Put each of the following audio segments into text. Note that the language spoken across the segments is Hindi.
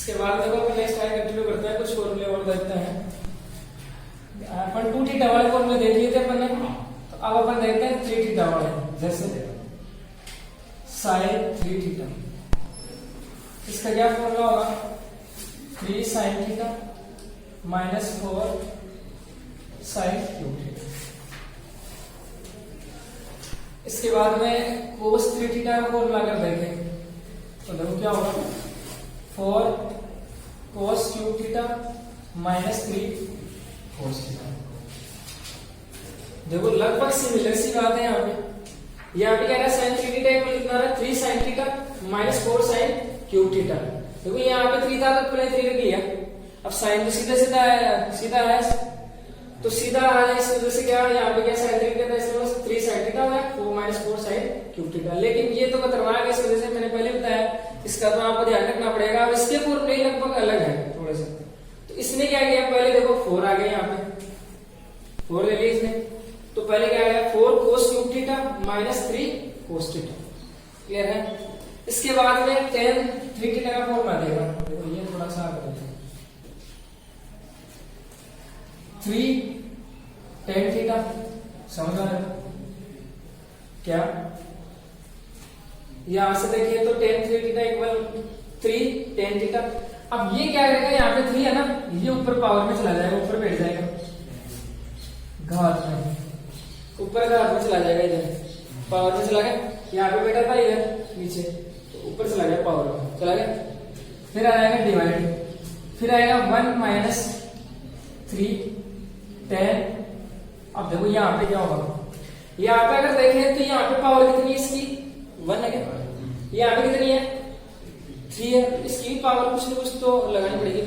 इसके बाद देखो अपन नेक्स्ट टाइम कंटिन्यू करते हैं, कुछ फॉर्मूले और देखते हैं। अपन 2 थीटा वाले फॉर्मूले देख लिए थे अपन ने, तो अब अपन देखते हैं 3 थीटा वाले। जैसे sin 3 थीटा, इसका क्या फॉर्मूला होगा? 3 sin theta minus 4 sin cube theta. इसके बाद में cos 3 थीटा का फॉर्मूला अगर देखें तो देखो क्या होगा? 4 cos cube theta minus 3 cos theta. देखो लगभग सिमिलर सी बात है यहाँ पे। यहाँ पे क्या है? sin 3 थीटा इक्वल कितना है? 3 sin theta minus 4 sin cube theta. देखो यहाँ पे 3 था तो प्लस 3 रख लिया। अब sin तो सीधा सीधा है तो सीधा आ जाए, इस वजह से क्या यहाँ पे क्या sin 3 थीटा इसमें 3 sin थीटा है 4 माइनस 4 sin क्यूब थीटा। लेकिन ये तो खतरनाक है, इस वजह से मैंने पहले बताया, इसका तो आपको ध्यान रखना पड़ेगा। अब इसके फॉर्मूले लगभग अलग है थोड़े से। तो इसने क्या किया? पहले देखो 4 आ गया, यहाँ पे 4 ले लिया इसने, तो पहले क्या आया? 4 cos cube theta minus 3 cos theta. Clear है? इसके बाद में tan 3 थीटा का फॉर्मूला देगा। देखो ये थोड़ा सा आगे देखो, 3 tan थीटा, समझ आ रहा है क्या? यहां से देखिए तो tan 3 theta equal 3 tan theta. अब ये क्या करेगा? यहाँ पे 3 है ना, ये ऊपर पावर में चला जाएगा, ऊपर बैठ जाएगा, घात में, ऊपर घात में चला जाएगा, इधर पावर में चला गया। यहाँ पे बैठा था इधर नीचे, तो ऊपर चला गया, पावर में चला गया। फिर आ जाएगा डिवाइड, फिर आएगा 1 माइनस 3 tan। अब देखो यहाँ पे क्या होगा? यहाँ पे अगर देखें तो यहाँ पे पावर कितनी है इसकी? 1 है क्या? यहाँ पे कितनी है? 3 है। इसकी पावर कुछ न कुछ तो लगानी पड़ेगी।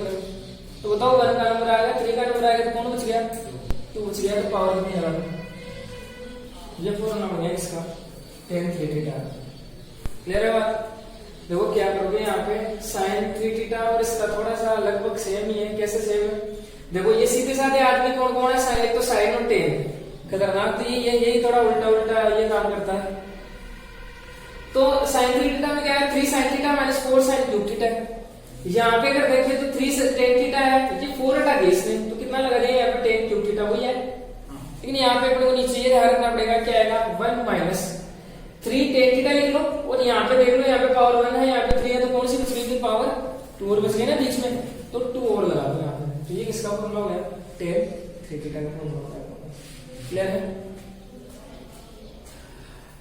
तो बताओ 1 का नंबर आएगा, 3 का नंबर आएगा, तो कौन बच गया? 2 बच गया। तो पावर कितनी लगानी? ये फॉर्मूला बन गया इसका tan 3 थीटा। क्लियर है बात? देखो क्या करोगे यहाँ पे sin 3 थीटा और इसका थोड़ा सा लगभग सेम ही है। कैसे सेम है? देखो ये सीधे साधे आदमी कौन कौन है? साइन, एक तो साइन और tan। खतरनाक तो ये यही थोड़ा उल्टा उल्टा ये काम करता है। तो sin 3 थीटा में क्या है? 3 sin theta minus 4 sin cube theta. यहाँ पे अगर देखें तो 3 tan थीटा है, ये 4 हटा दिया इसने, तो कितना लगा दिया यहाँ पे? tan क्यूब थीटा वही है। लेकिन यहाँ पे अपने को नीचे ये ध्यान रखना पड़ेगा, क्या आएगा? 1 माइनस 3 tan थीटा लिख लो, और यहाँ पे देख लो, यहाँ पे पावर 1 है, यहाँ पे 3 है, तो कौन सी बच गई? पावर 2 और बच गई ना बीच में, तो 2 और लगा दो यहाँ पे। तो ये किसका फॉर्मूला हो गया? tan 3 थीटा का फॉर्मूला हो गया। क्लियर है?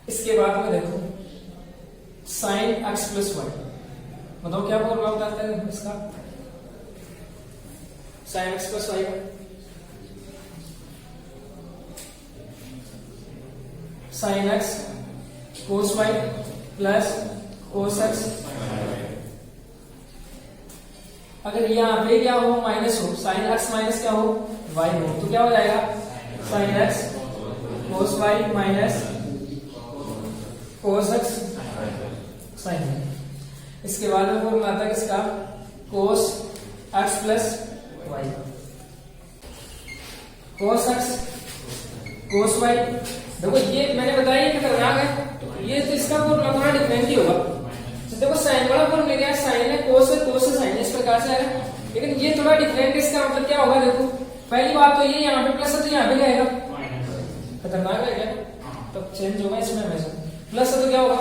इसके बाद में देखो sin x प्लस वाई, बताओ क्या फॉर्मूला बताता है इसका? sin x प्लस वाई का sin x cos y plus cos x। अगर यहाँ पे क्या हो? माइनस हो, sin x माइनस क्या हो? y हो, तो क्या हो जाएगा? sin x cos y minus cos x sin y। इसके बाद में फॉर्मूला आता है किसका? cos x plus y, cos x cos y। देखो ये मैंने बताया ये खतरनाक है, तो ये तो इसका फॉर्मूला थोड़ा डिफरेंट ही होगा। तो देखो साइन वाला फॉर्मूला क्या है? साइन है, कोस है, कोस है, साइन इस प्रकार से आएगा। लेकिन ये थोड़ा डिफरेंट, इसका मतलब क्या होगा? देखो पहली बात तो ये यहाँ पे प्लस है तो यहाँ पे क्या आएगा? खतरनाक है क्या? तो चेंज होगा इसमें हमेशा। प्लस है तो क्या होगा?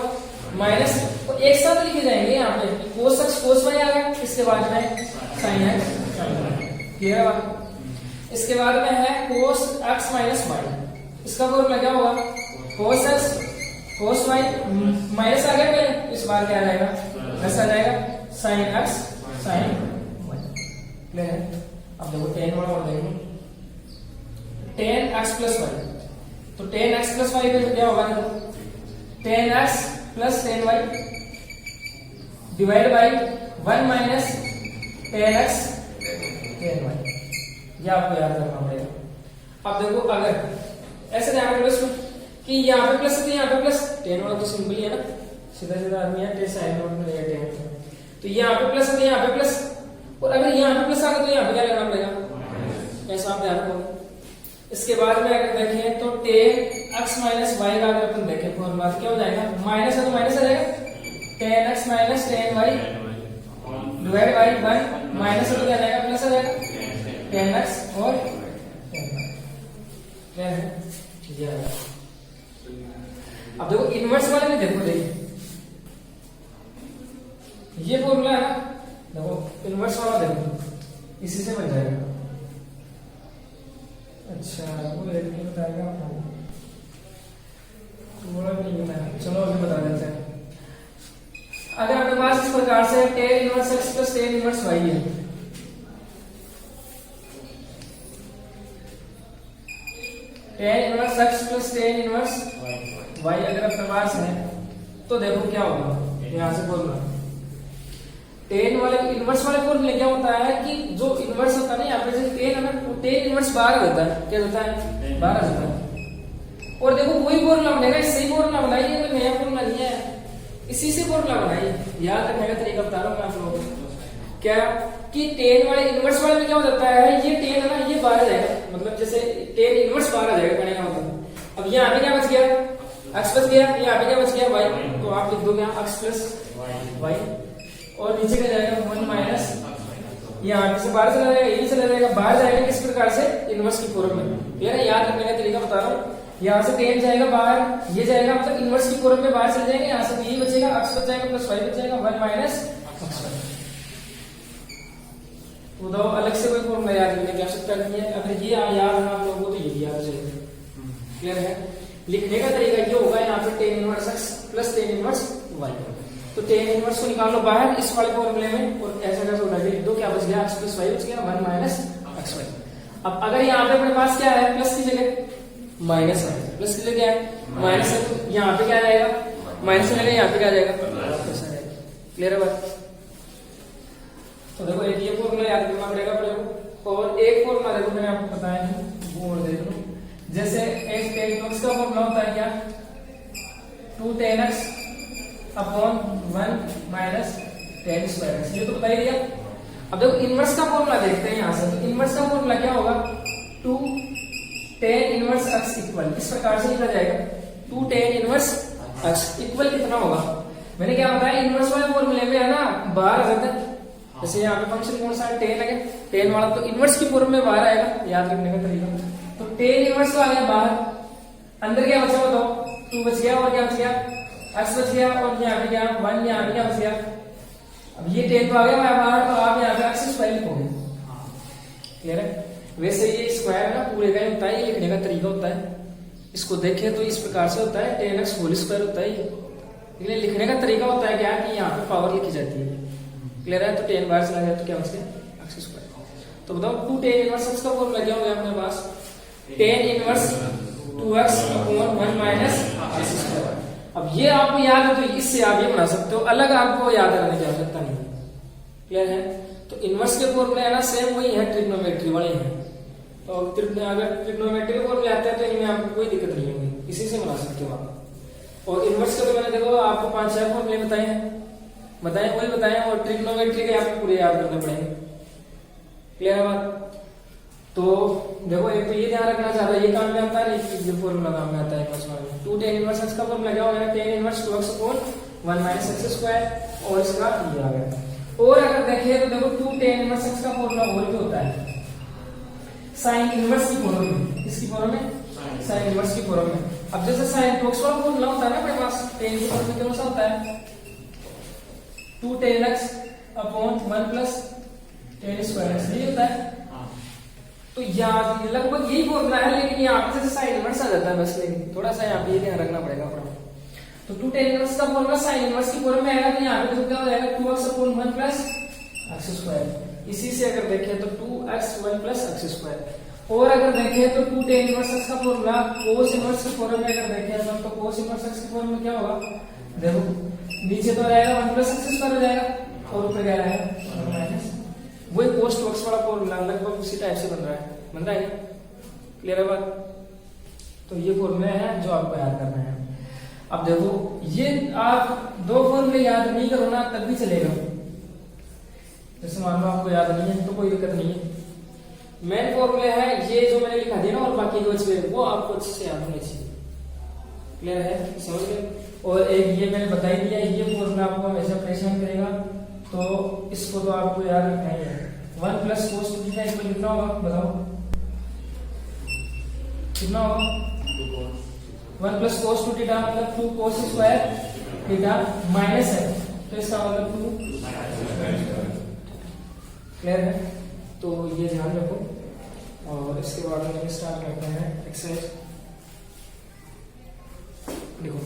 माइनस। तो एक साथ लिखे जाएंगे यहाँ पे, कोस एक्स कोस वाई आ गया, इसके बाद में sine x sine y. Clear है बात? इसके बाद में है कोस एक्स माइनस वाई, इसका फॉर्मूला क्या होगा? Cos x cos y minus आ गया पहले, इस बार क्या आ जाएगा? प्लस आ जाएगा, sine x sine y. Clear है? अब देखो tan वाला और देखो tan x प्लस वाई, तो tan x प्लस वाई पे क्या होगा? देखो tan x plus tan y divide by 1 minus tan x tan y। ये आपको याद रखना पड़ेगा। अब देखो अगर ऐसे ध्यान रखो इसमें कि यहाँ पे प्लस है तो यहाँ पे प्लस, tan वाला तो सिंपल ही है ना, सीधा सीधा आदमी है, साइन नोट में रहेगा tan। तो यहाँ पे प्लस है तो यहाँ पे प्लस, और अगर यहाँ पे प्लस आ गया तो यहाँ पे क्या लगाना पड़ेगा? ऐसा आप ध्यान रखोगे। इसके बाद में अगर देखें तो tan x माइनस वाई का अगर अपन देखें फॉर्मूला क्या हो जाएगा? माइनस है तो माइनस आ जाएगा, tan x minus tan y divide by 1 minus हो क्या जाएगा, प्लस हो जाएगा 10x और 10। अब देखो इनवर्स वाले में देखो, देखिए ये फॉर्मूला है ना, देखो इनवर्स वाला देखो इसी से बन जाएगा। अच्छा वो एक नहीं बताएगा आपको, थोड़ा नहीं बताया, चलो अभी बता देते हैं। अगर आपके पास इस प्रकार से tan inverse x plus tan inverse y है, tan inverse x plus tan inverse y अगर आपके पास है तो देखो क्या होगा, यहां से फॉर्मूला टेन वाले इनवर्स वाले फॉर्मूले क्या होता है कि जो इनवर्स होता है ना यहाँ पे जैसे टेन है ना, वो टेन इनवर्स 12 होता है, क्या होता है 12 होता है। और देखो वही फॉर्मूला बनेगा, सही फॉर्मूला बनाइए, कोई नया फॉर्मूला नहीं है, इसी से फॉर्मूला बनाइए। याद रखने का तरीका बता रहा हूँ मैं आप लोगों को, क्या कि टेन वाले इनवर्स वाले में क्या हो जाता है, ये टेन है ना ये 12 जाएगा, मतलब जैसे टेन इनवर्स 12 जाएगा कहने का मतलब। अब यहाँ पे क्या बच गया, x बच गया, यहाँ पे क्या बच गया y, तो आप लिख दोगे यहाँ x प्लस y और नीचे क्या जाएगा 1 माइनस, यहाँ से बाहर चला जाएगा, यही चला जाएगा, बाहर जाएगा किस प्रकार से, इनवर्स की फॉर्म में। क्लियर है, याद रखने का तरीका बता रहा हूँ। यहाँ से टेन जाएगा बाहर, ये जाएगा मतलब इनवर्स की फॉर्म में बाहर चले जाएंगे, यहाँ से यही बचेगा, x बच जाएगा प्लस y बच जाएगा 1 माइनस x। तो दो अलग से कोई फॉर्मूला याद करने की आवश्यकता नहीं है, अगर ये याद है आप लोगों को तो ये याद रहेगा। क्लियर है, लिखने का तरीका ये होगा, यहाँ पे tan inverse x plus tan inverse y, तो tan इनवर्स को निकाल लो बाहर इस वाले फॉर्मूले में, और ऐसा कैसे उठा के दो, क्या बच गया x प्लस y बच गया 1 माइनस xy। अब अगर यहाँ पे अपने पास क्या है, प्लस की जगह माइनस है, प्लस की जगह क्या है माइनस है, तो यहाँ पे क्या जाएगा माइनस की जगह यहाँ पे क्या जाएगा प्लस आ जाएगा। क्लियर है बात, तो देखो एक ये फॉर्मूला याद करना पड़ेगा अपने को, और एक फॉर्मूला देखो मैंने आपको बताया है वो और देख लो, जैसे एक tan x का फॉर्मूला होता है क्या 2 tan x upon 1 minus tan square x, ये तो बता ही दिया। अब देखो इनवर्स का फॉर्मूला देखते हैं यहाँ से, तो इनवर्स का फॉर्मूला क्या होगा 2 tan इनवर्स x इक्वल, इस प्रकार से लिखा जाएगा 2 tan इनवर्स x इक्वल कितना होगा, मैंने क्या बताया इनवर्स वाले फॉर्मूले में है ना बाहर आ जाता है, जैसे यहाँ पे फंक्शन कौन सा है tan है, tan वाला तो इनवर्स की फॉर्म में बाहर आएगा, याद रखने का तरीका। तो tan इनवर्स तो आ गया बाहर, अंदर क्या बचा बताओ 2 बच गया, और क्या बच गया x बच गया, और यहाँ पे क्या 1, यहाँ पे क्या बच गया, अब ये tan तो आ गया बाहर, तो आप यहाँ पे x स्क्वायर लिखोगे। क्लियर है, वैसे ये स्क्वायर है ना पूरे का होता है, ये लिखने का तरीका होता है, इसको देखें तो इस प्रकार से होता है tan x होल स्क्वायर होता है, लेकिन लिखने का तरीका होता है क्या कि यहाँ पे पावर लिखी जाती है। क्लियर है, तो tan बाहर चला जाए तो क्या बच गया x स्क्वायर। तो बताओ 2 tan इनवर्स x का फॉर्मूला क्या हो गया अपने पास, tan inverse 2x upon 1 minus x square. अब ये आपको याद है तो इससे आप ये बना सकते हो, अलग आपको याद करने की आवश्यकता नहीं है। क्लियर है, तो इनवर्स के फॉर्मूले है ना सेम वही है, ट्रिग्नोमेट्री वाले हैं, तो अगर ट्रिग्नोमेट्री के फॉर्मूले आते हैं तो इनमें आपको कोई दिक्कत नहीं होगी, इसी से बना सकते हो आप। और इनवर्स के तो मैंने देखो आपको 5-6 फॉर्मूले बताए हैं, वही बताए, और ट्रिग्नोमेट्री के आपको पूरे याद करने पड़ेंगे। क्लियर है बात, तो देखो एक तो ये ध्यान रखना चाहता है, ये काम में आता है, ये फॉर्मूला काम में आता है इनवर्स वाले। 2 tan इनवर्स x का फॉर्मूला क्या हो गया tan inverse 2x upon 1 minus x square, और इसका ये आ गया। और अगर देखिए तो देखो 2 tan इनवर्स x का फॉर्मूला और भी होता है sin इनवर्स की फॉर्म में, इसकी फॉर्म में sin इनवर्स की फॉर्म में। अब जैसे sin 2x वाला फॉर्मूला होता है ना अपने पास, tan की फॉर्म में कौन सा होता है 2 tan x upon 1 plus tan square x, ये होता है। तो यहाँ लगभग यही फॉर्मूला है, लेकिन यहाँ पे जैसे साइन इनवर्स आ जाता है बस, लेकिन थोड़ा सा यहाँ पे ये ध्यान रखना पड़ेगा अपना। तो 2 tan इनवर्स का फॉर्मूला साइन इनवर्स की फॉर्म में आएगा, तो यहाँ पे तो क्या हो जाएगा 2x upon 1 plus x square. इसी से अगर देखें तो 2x 1 प्लस x स्क्वायर। और अगर देखें तो 2 tan इनवर्स x का फॉर्मूला cos इनवर्स के फॉर्म में अगर देखें तो cos इनवर्स x की फॉर्म में क्या होगा, देखो नीचे तो रहेगा 1 प्लस x स्क्वायर हो जाएगा, और ऊपर क्या रहेगा 1 माइनस, वही cos 2x वाला फॉर्मूला लगभग उसी टाइप से बन रहा है। क्लियर है बात, तो ये फॉर्मूले हैं जो आपको याद करना है। अब देखो ये आप 2 फॉर्मूले याद नहीं करो ना तब भी चलेगा, जैसे मान लो आपको याद नहीं है तो कोई दिक्कत नहीं है। मेन फॉर्मूले है ये जो मैंने लिखा दिया ना, और बाकी जो बचे वो आपको अच्छे से याद होने चाहिए। क्लियर है, समझ गए। और एक ये मैंने बता ही दिया, ये फॉर्मूला आपको हमेशा परेशान करेगा, तो इसको तो आपको याद रखना ही है। 1 plus cos two theta equal कितना होगा बताओ, कितना होगा? 1 प्लस कोस टू थीटा मतलब 2 कोस स्क्वायर थीटा माइनस है, तो इसका मतलब 2। क्लियर है? तो ये ध्यान रखो। और इसके बाद हम स्टार्ट करते हैं एक्सरसाइज। देखो